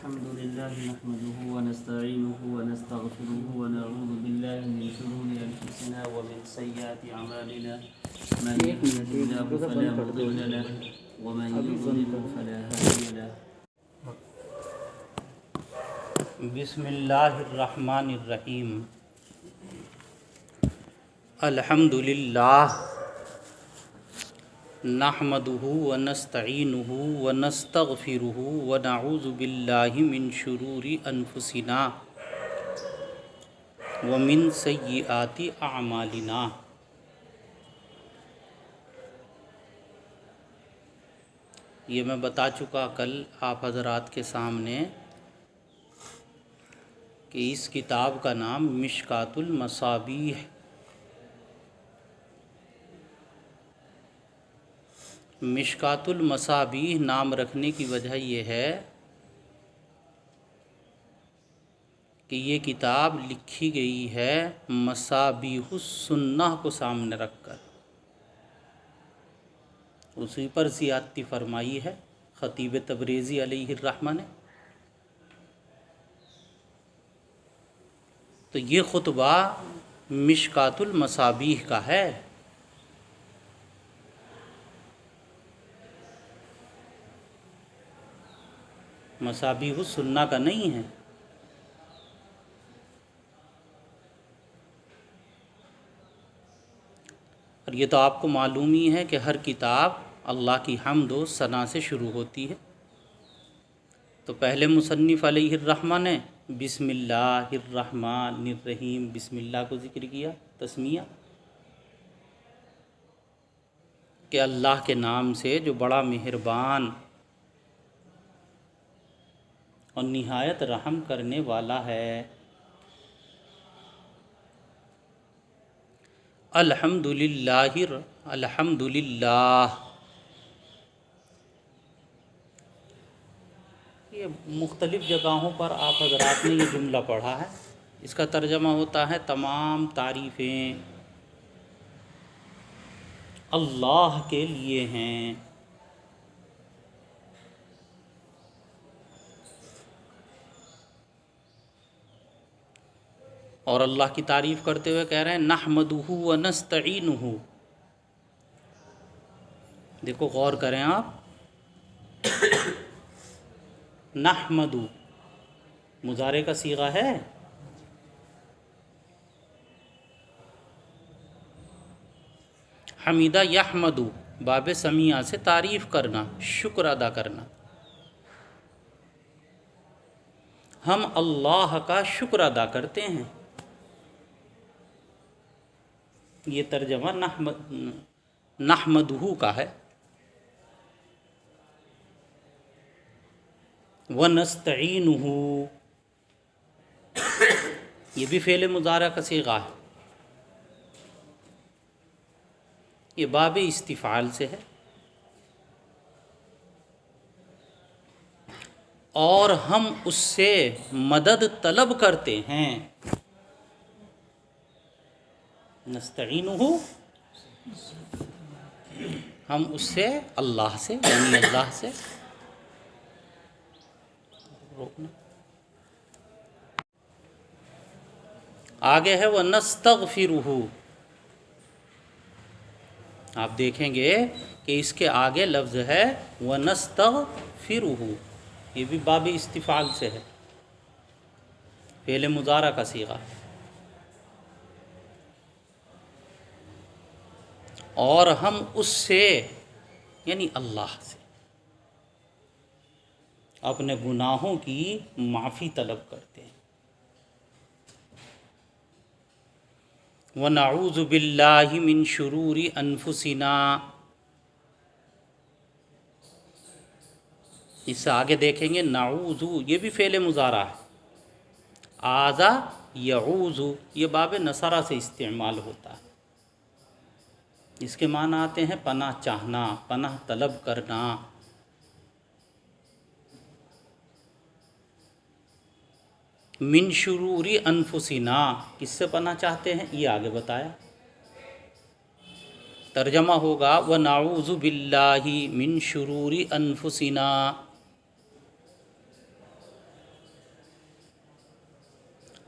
الحمد لله نحمده ونستعينه ونستغفره ونعوذ بالله من شرور أنفسنا ومن سيئات أعمالنا من يهده الله فلا مضل له ومن يضلل فلا هادي له. بسم اللہ الرحمن الرحیم. الحمد للہ نحمده ونستعینه ونستغفره ونعوذ باللہ من شرور انفسنا ومن سیئات اعمالنا. یہ میں بتا چکا کل آپ حضرات کے سامنے کہ اس کتاب کا نام مشکات المصابیح. مشکات المصابیح نام رکھنے کی وجہ یہ ہے کہ یہ کتاب لکھی گئی ہے مصابیح السنہ کو سامنے رکھ کر. اسی پر زیادتی فرمائی ہے خطیب تبریزی علیہ الرحمہ نے. تو یہ خطبہ مشکات المصابیح کا ہے. مصابیح السنہ کا نہیں ہے. اور یہ تو آپ کو معلوم ہی ہے کہ ہر کتاب اللہ کی حمد و ثنا سے شروع ہوتی ہے. تو پہلے مصنف علیہ الرحمہ نے بسم اللہ الرحمن الرحیم بسم اللہ کو ذکر کیا، تسمیہ، کہ اللہ کے نام سے جو بڑا مہربان اور نہایت رحم کرنے والا ہے. الحمدللہ. یہ مختلف جگہوں پر آپ حضرات نے یہ جملہ پڑھا ہے. اس کا ترجمہ ہوتا ہے تمام تعریفیں اللہ کے لیے ہیں. اور اللہ کی تعریف کرتے ہوئے کہہ رہے ہیں نحمدہ ونستعینہ. دیکھو غور کریں آپ، نحمدو مضارع کا صیغہ ہے. حمیدہ یحمدو باب سمیع سے تعریف کرنا، شکر ادا کرنا. ہم اللہ کا شکر ادا کرتے ہیں. یہ ترجمہ نحمدہ کا ہے. ونستعینہ یہ بھی فعل مضارع کا صیغہ ہے. یہ باب استفعال سے ہے. اور ہم اس سے مدد طلب کرتے ہیں. نستعینہ ہم اس سے، اللہ سے، یعنی اللہ سے. آگے ہے وَنَسْتَغْفِرُهُ. آپ دیکھیں گے کہ اس کے آگے لفظ ہے وَنَسْتَغْفِرُهُ. یہ بھی باب استفعال سے ہے، فعل مضارع کا صیغہ. اور ہم اس سے یعنی اللہ سے اپنے گناہوں کی معافی طلب کرتے ہیں. وَنَعُوذُ بِاللَّهِ مِن شُرُورِ أَنفُسِنَا. اس سے آگے دیکھیں گے نعوذ، یہ بھی فعل مضارع ہے. آذا یعوذ یہ باب نصرہ سے استعمال ہوتا ہے. اس کے معنی آتے ہیں پناہ چاہنا، پناہ طلب کرنا. من شرور انفسنا کس سے پناہ چاہتے ہیں یہ آگے بتایا. ترجمہ ہوگا وَنَعُوذُ بِاللَّهِ مِن شُرُورِ أَنفُسِنَا.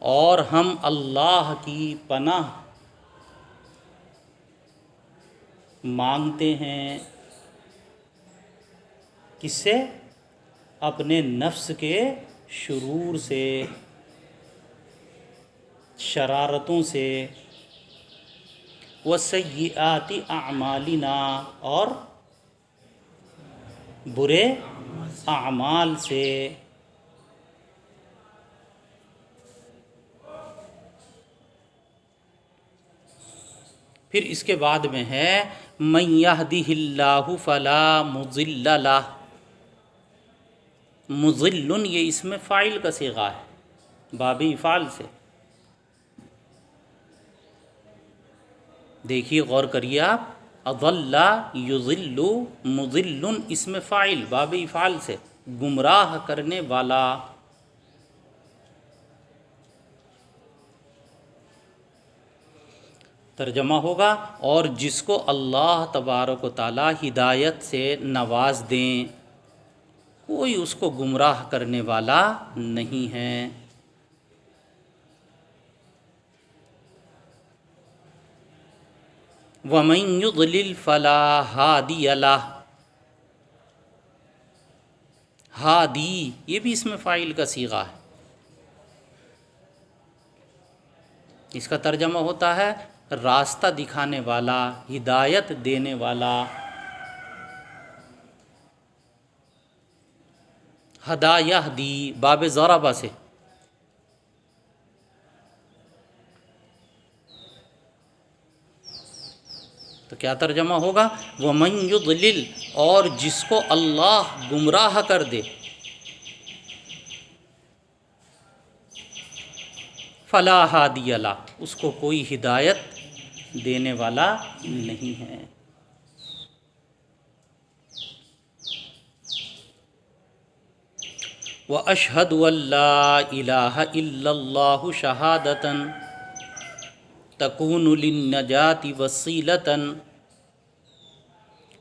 اور ہم اللہ کی پناہ مانگتے ہیں کس سے؟ اپنے نفس کے شرور سے، شرارتوں سے، وسیئات اعمالنا، اور برے اعمال سے۔ پھر اس کے بعد میں ہے من یہدہ اللہ فلا مضل لہ، مضل یہ اسم فاعل کا صیغہ ہے باب افعال سے۔ دیکھیے غور کریے آپ، اضل یضل مضل اسم فاعل باب افعال سے، گمراہ کرنے والا۔ ترجمہ ہوگا اور جس کو اللہ تبارک و تعالی ہدایت سے نواز دیں، کوئی اس کو گمراہ کرنے والا نہیں ہے۔ وَمَن يُضْلِلْ فَلَا هَادِيَ لَهُ، ہادی یہ بھی اسم فاعل کا صیغہ ہے، اس کا ترجمہ ہوتا ہے راستہ دکھانے والا، ہدایت دینے والا۔ ہدا یہدی باب ضربہ سے، تو کیا ترجمہ ہوگا؟ وَمَن يُضْلِلْ، اور جس کو اللہ گمراہ کر دے، فلا ہادی لہ، اس کو کوئی ہدایت دینے والا نہیں ہے۔ وَأَشْهَدُ أَن لَّا إِلَٰهَ إِلَّا اللَّهُ شَهَادَةً تَكُونُ لِلنَّجَاةِ وَسِيلَةً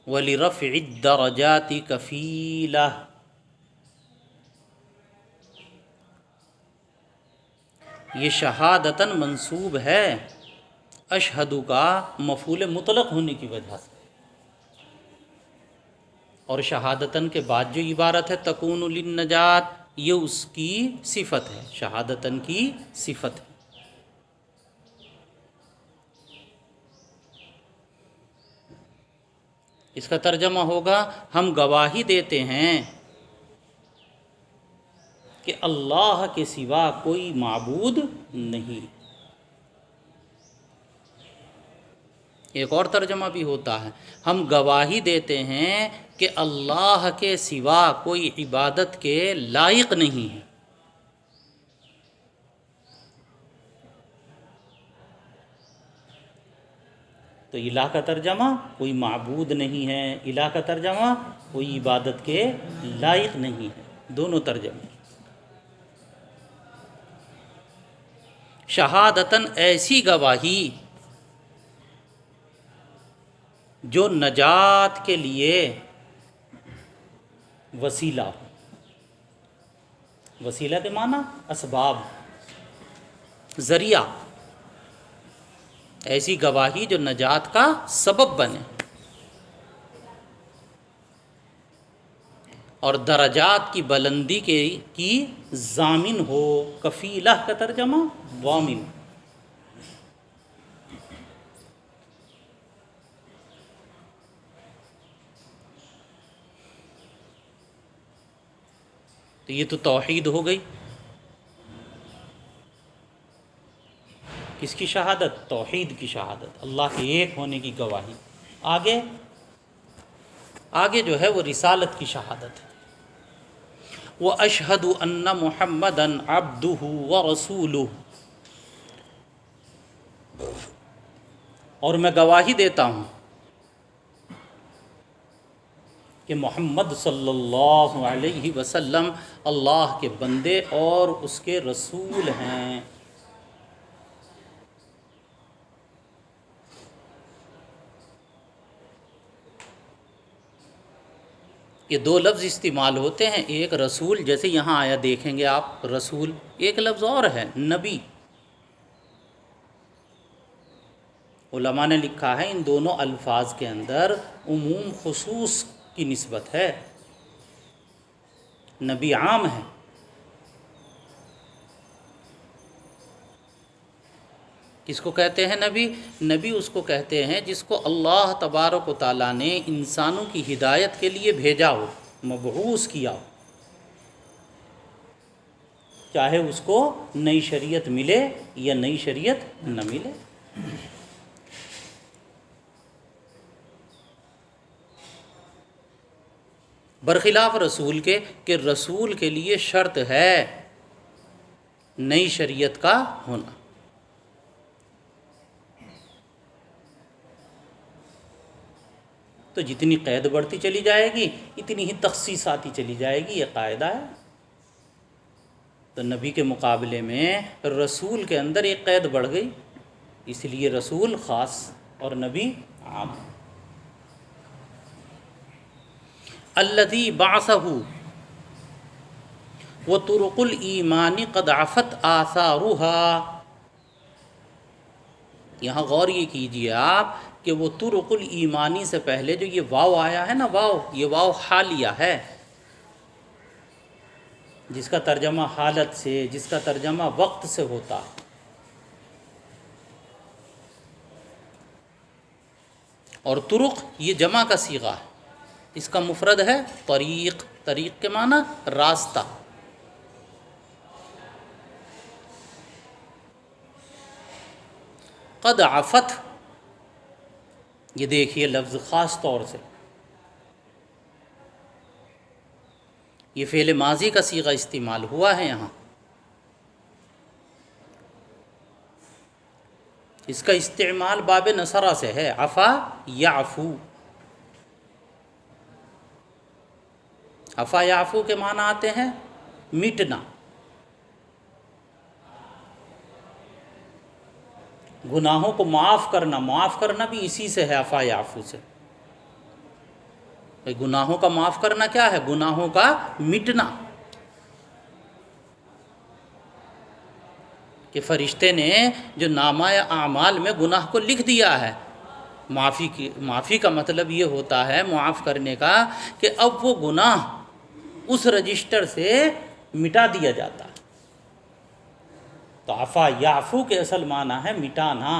وَلِرَفْعِ الدَّرَجَاتِ كَفِيلَةً، یہ شہادتاً منصوب ہے اشہدو کا مفعول مطلق ہونے کی وجہ سے، اور شہادتاً کے بعد جو عبارت ہے تکون للنجات، یہ اس کی صفت ہے، شہادتاً کی صفت ہے۔ اس کا ترجمہ ہوگا ہم گواہی دیتے ہیں کہ اللہ کے سوا کوئی معبود نہیں۔ ایک اور ترجمہ بھی ہوتا ہے ہم گواہی دیتے ہیں کہ اللہ کے سوا کوئی عبادت کے لائق نہیں ہے۔ تو الہ کا ترجمہ کوئی معبود نہیں ہے، الہ کا ترجمہ کوئی عبادت کے لائق نہیں ہے، دونوں ترجمے۔ شہادتاً ایسی گواہی جو نجات کے لیے وسیلہ ہو، وسیلہ کے معنی اسباب، ذریعہ، ایسی گواہی جو نجات کا سبب بنے، اور درجات کی بلندی کی ضامن ہو۔ کفیلہ کا ترجمہ ضامن۔ تو یہ تو توحید ہو گئی، کس کی شہادت؟ توحید کی شہادت، اللہ کے ایک ہونے کی گواہی۔ آگے جو ہے وہ رسالت کی شہادت ہے۔ وَأَشْهَدُ أَنَّ مُحَمَّدًا عَبْدُهُ وَرَسُولُهُ، اور میں گواہی دیتا ہوں کہ محمد صلی اللہ علیہ وسلم اللہ کے بندے اور اس کے رسول ہیں۔ یہ دو لفظ استعمال ہوتے ہیں، ایک رسول، جیسے یہاں آیا دیکھیں گے آپ رسول، ایک لفظ اور ہے نبی۔ علماء نے لکھا ہے ان دونوں الفاظ کے اندر عموم خصوص کی نسبت ہے۔ نبی عام ہے، کس کو کہتے ہیں نبی؟ نبی اس کو کہتے ہیں جس کو اللہ تبارک و تعالیٰ نے انسانوں کی ہدایت کے لیے بھیجا ہو، مبعوث کیا ہو، چاہے اس کو نئی شریعت ملے یا نئی شریعت نہ ملے۔ برخلاف رسول کے کہ رسول کے لیے شرط ہے نئی شریعت کا ہونا۔ تو جتنی قید بڑھتی چلی جائے گی اتنی ہی تخصیص آتی چلی جائے گی، یہ قاعدہ ہے۔ تو نبی کے مقابلے میں رسول کے اندر ایک قید بڑھ گئی، اس لیے رسول خاص اور نبی عام۔ الذی بعثہ وطرق الایمان قد عفت آثارها، یہاں غور یہ کیجئے آپ کہ وہ طرق الایمانی سے پہلے جو یہ واو آیا ہے نا، واو، یہ واو حالیہ ہے، جس کا ترجمہ حالت سے، جس کا ترجمہ وقت سے ہوتا ہے۔ اور طرق یہ جمع کا صیغہ ہے، اس کا مفرد ہے طریق، طریق کے معنی راستہ۔ قد عفت، یہ دیکھیے لفظ خاص طور سے، یہ فعل ماضی کا صیغہ استعمال ہوا ہے یہاں، اس کا استعمال باب نصرہ سے ہے، عفا یعفو۔ عفا یعفو کے معنی آتے ہیں مٹنا، گناہوں کو معاف کرنا، معاف کرنا بھی اسی سے ہے، عفا یعفو سے۔ گناہوں کا معاف کرنا کیا ہے؟ گناہوں کا مٹنا، کہ فرشتے نے جو نامہ اعمال میں گناہ کو لکھ دیا ہے، معافی کا مطلب یہ ہوتا ہے معاف کرنے کا کہ اب وہ گناہ اس رجسٹر سے مٹا دیا جاتا ہے۔ تو عفا یعفو کے اصل معنی ہے مٹانا۔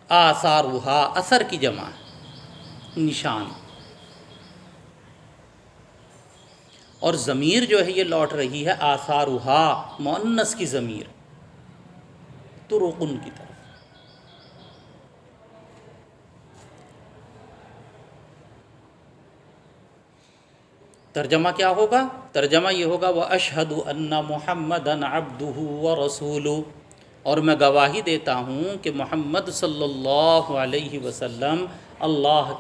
آثارہا، اثر کی جمع ہے، نشان۔ اور ضمیر جو ہے یہ لوٹ رہی ہے آثارہا، مؤنث کی ضمیر، طرقن کی طرف۔ ترجمہ کیا ہوگا؟ ترجمہ یہ ہوگا وَأَشْهَدُ أَنَّ مُحَمَّدًا عَبْدُهُ وَرَسُولُهُ، اور میں گواہی دیتا ہوں کہ محمد صلی اللہ علیہ وسلم اللہ